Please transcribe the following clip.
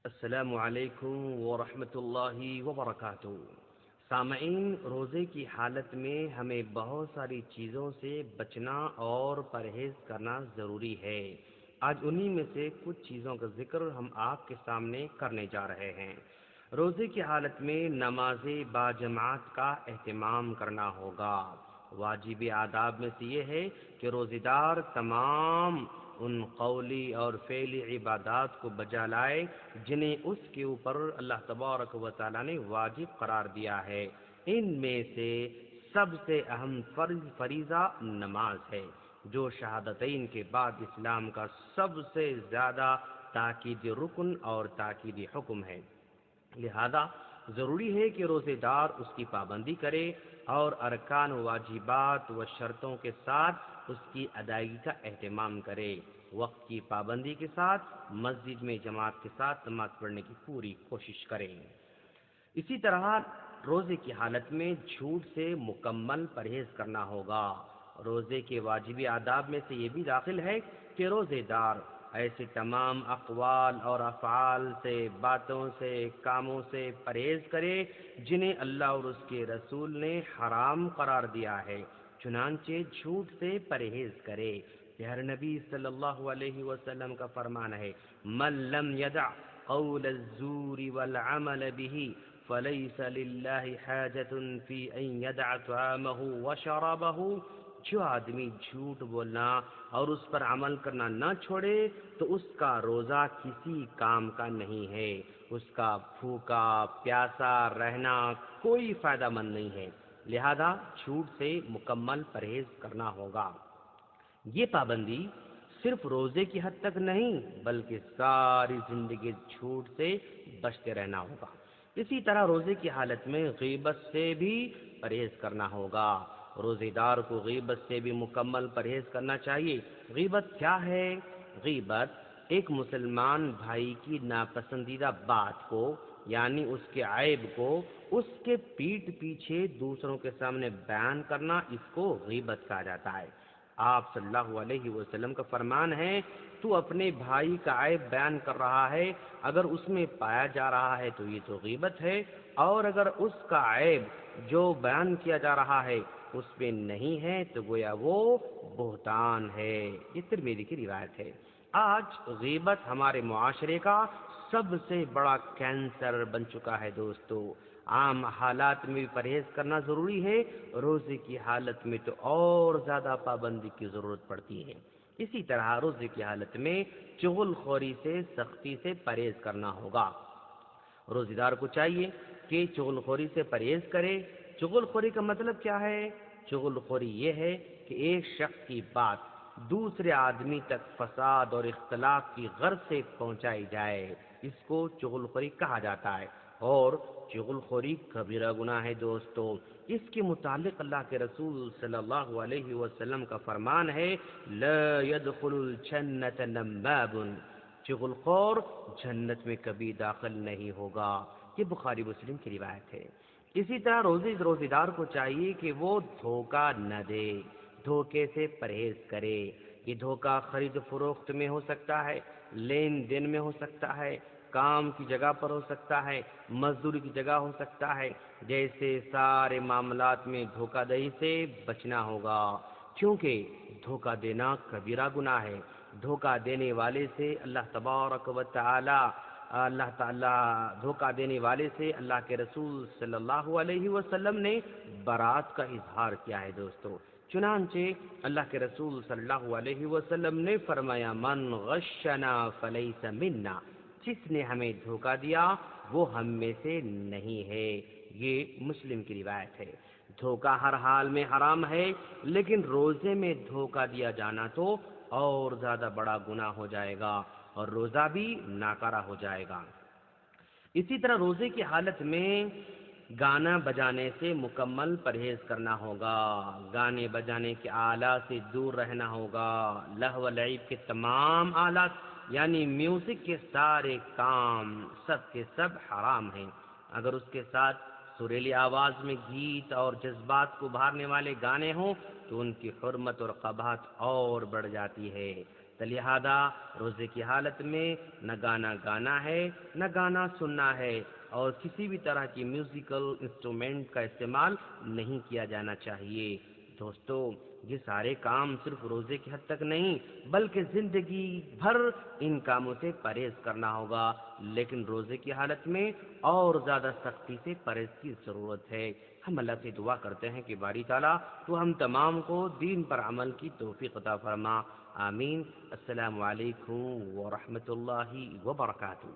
السلام علیکم ورحمۃ اللہ وبرکاتہ۔ سامعین، روزے کی حالت میں ہمیں بہت ساری چیزوں سے بچنا اور پرہیز کرنا ضروری ہے۔ آج انہی میں سے کچھ چیزوں کا ذکر ہم آپ کے سامنے کرنے جا رہے ہیں۔ روزے کی حالت میں نماز باجماعت کا اہتمام کرنا ہوگا۔ واجب آداب میں سے یہ ہے کہ روزے دار تمام ان قولی اور فعلی عبادات کو بجا لائے جنہیں اس کے اوپر اللہ تبارک و تعالیٰ نے واجب قرار دیا ہے۔ ان میں سے سب سے اہم فریضہ نماز ہے، جو شہادتین کے بعد اسلام کا سب سے زیادہ تاکیدی رکن اور تاکیدی حکم ہے۔ لہذا ضروری ہے کہ روزے دار اس کی پابندی کرے اور ارکان و واجبات و شرطوں کے ساتھ اس کی ادائیگی کا اہتمام کرے۔ وقت کی پابندی کے ساتھ مسجد میں جماعت کے ساتھ نماز پڑھنے کی پوری کوشش کریں۔ اسی طرح روزے کی حالت میں جھوٹ سے مکمل پرہیز کرنا ہوگا۔ روزے کے واجبی آداب میں سے یہ بھی داخل ہے کہ روزے دار ایسے تمام اقوال اور افعال سے، باتوں سے، کاموں سے پرہیز کرے جنہیں اللہ اور اس کے رسول نے حرام قرار دیا ہے، چنانچہ جھوٹ سے پرہیز کرے۔ پیارے نبی صلی اللہ علیہ وسلم کا فرمان ہے، من لم یدع قول الزور والعمل به فلیس للہ حاجۃ فی ان یدع طعامہ وشرابہ۔ جو آدمی جھوٹ بولنا اور اس پر عمل کرنا نہ چھوڑے تو اس کا روزہ کسی کام کا نہیں ہے، اس کا بھوکا پیاسا رہنا کوئی فائدہ مند نہیں ہے۔ لہذا جھوٹ سے مکمل پرہیز کرنا ہوگا۔ یہ پابندی صرف روزے کی حد تک نہیں بلکہ ساری زندگی جھوٹ سے بچتے رہنا ہوگا۔ اسی طرح روزے کی حالت میں غیبت سے بھی پرہیز کرنا ہوگا۔ روزے دار کو غیبت سے بھی مکمل پرہیز کرنا چاہیے۔ غیبت کیا ہے؟ غیبت ایک مسلمان بھائی کی ناپسندیدہ بات کو، یعنی اس کے عیب کو، اس کے پیٹھ پیچھے دوسروں کے سامنے بیان کرنا، اس کو غیبت کہا جاتا ہے۔ آپ صلی اللہ علیہ وسلم کا فرمان ہے، تو اپنے بھائی کا عیب بیان کر رہا ہے، اگر اس میں پایا جا رہا ہے تو یہ تو غیبت ہے، اور اگر اس کا عیب جو بیان کیا جا رہا ہے اس میں نہیں ہے تو گویا وہ بہتان ہے۔ یہ ترمذی کی روایت ہے۔ آج غیبت ہمارے معاشرے کا سب سے بڑا کینسر بن چکا ہے دوستو۔ عام حالات میں بھی پرہیز کرنا ضروری ہے، روزے کی حالت میں تو اور زیادہ پابندی کی ضرورت پڑتی ہے۔ اسی طرح روزے کی حالت میں چغل خوری سے سختی سے پرہیز کرنا ہوگا۔ روزے دار کو چاہیے کہ چغل خوری سے پرہیز کرے۔ چغل خوری کا مطلب کیا ہے؟ چغل خوری یہ ہے کہ ایک شخص کی بات دوسرے آدمی تک فساد اور اختلاف کی غرض سے پہنچائی جائے، اس کو چغل خوری کہا جاتا ہے، اور چغل خوری کبیرہ گناہ ہے دوستو۔ اس کے متعلق اللہ کے رسول صلی اللہ علیہ وسلم کا فرمان ہے، لا يدخل الجنۃ نماب، چغل خور جنت میں کبھی داخل نہیں ہوگا۔ یہ بخاری مسلم کی روایت ہے۔ اسی طرح روزے دار کو چاہیے کہ وہ دھوکہ نہ دے، دھوکے سے پرہیز کرے۔ یہ دھوکہ خرید و فروخت میں ہو سکتا ہے، لین دین میں ہو سکتا ہے، کام کی جگہ پر ہو سکتا ہے، مزدوری کی جگہ ہو سکتا ہے۔ جیسے سارے معاملات میں دھوکہ دہی سے بچنا ہوگا، کیونکہ دھوکہ دینا کبیرہ گناہ ہے۔ دھوکہ دینے والے سے اللہ تبارک و تعالی دھوکہ دینے والے سے اللہ کے رسول صلی اللہ علیہ وسلم نے برات کا اظہار کیا ہے دوستو۔ چنانچہ اللہ کے رسول صلی اللہ علیہ وسلم نے فرمایا، من غشنا فلیس منا، جس نے ہمیں دھوکہ دیا وہ ہم میں سے نہیں ہے۔ یہ مسلم کی روایت ہے۔ دھوکہ ہر حال میں حرام ہے، لیکن روزے میں دھوکہ دیا جانا تو اور زیادہ بڑا گناہ ہو جائے گا اور روزہ بھی ناکارہ ہو جائے گا۔ اسی طرح روزے کی حالت میں گانا بجانے سے مکمل پرہیز کرنا ہوگا۔ گانے بجانے کے آلات سے دور رہنا ہوگا۔ لہو و لعب کے تمام آلات یعنی میوزک کے سارے کام سب کے سب حرام ہیں۔ اگر اس کے ساتھ سریلی آواز میں گیت اور جذبات کو ابھارنے والے گانے ہوں تو ان کی حرمت اور قباحت اور بڑھ جاتی ہے۔ تو لہذا روزے کی حالت میں نہ گانا گانا ہے نہ گانا سننا ہے، اور کسی بھی طرح کی میوزیکل انسٹرومنٹ کا استعمال نہیں کیا جانا چاہیے۔ دوستو، یہ سارے کام صرف روزے کی حد تک نہیں بلکہ زندگی بھر ان کاموں سے پرہیز کرنا ہوگا، لیکن روزے کی حالت میں اور زیادہ سختی سے پرہیز کی ضرورت ہے۔ ہم اللہ سے دعا کرتے ہیں کہ باری تعالیٰ تو ہم تمام کو دین پر عمل کی توفیق عطا فرما۔ آمین۔ السلام علیکم ورحمۃ اللہ وبرکاتہ۔